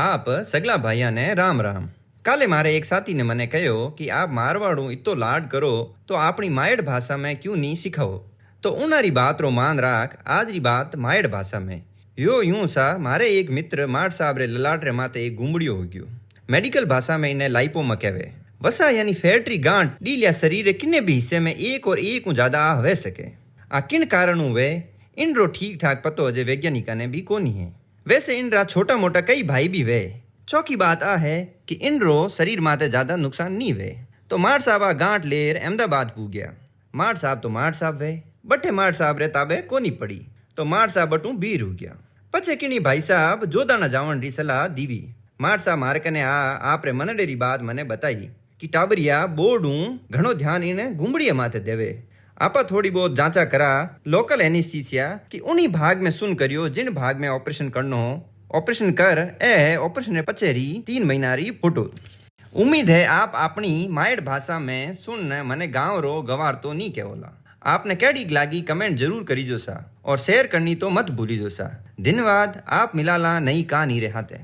आप सगला भाइया ने राम राम। काले मारे एक साथी ने मने कहो कि आप मारवाड़ू इतो लाड करो तो अपनी मायड़ भाषा में क्यों नहीं सिखाओ। तो उनारी बात रो मान राख आज री बात मायड़ भाषा में। यो यूं सा मारे एक मित्र माड़ साहब रे ललाट रे माते एक गुमड़ियो हो गयो। मेडिकल भाषा में इन्हें लाइपोमा कहवे। वसा यानी फैक्ट्री गांठ डीलिया शरीर रे किन्ने भी हिस्से में एक और एक ऊ ज्यादा हवे सके। आ किन कारणों वे इनरो ठीक ठाक पतो अजय वैज्ञानिका ने भी कोनी है। वैसे इनरा छोटा मोटा कई भाई भी वे। चौकी बात आ है कि इनरो शरीर माते ज्यादा नुकसान नहीं वे। तो माड़ साहब आ गांठ लेर अहमदाबाद पू गया। माड़ साहब तो माड़ साहब वे बट्ठे माड़ साहब रे ताबे कोनी पड़ी। तो माड़ साहब बटू बीर हो गया। पछे किणी भाई साहब जोदाना जावन री सलाह दीवी। माड़ साहब मारे कने आप रे मनडे री बात मने बताई कि टाबरिया बोर्डू घणो ध्यान इन गुमड़िया माथे देवे। आपा थोड़ी बहुत जांचा करा लोकल एनेस्थीसिया कि उन्हीं भाग में सुन करियो जिन भाग में ऑपरेशन करनो हो ऑपरेशन कर ए ऑपरेशन पचेरी 3 महीना री फोटो। उम्मीद है आप अपनी मायड़ भाषा में सुन मने गांव रो गवार तो नहीं केवला। आपने कैडी लागी कमेंट जरूर करी जो सा और शेयर करनी तो मत भूली जो सा। धन्यवाद। आप मिलाला नई कहानी रे हाथे।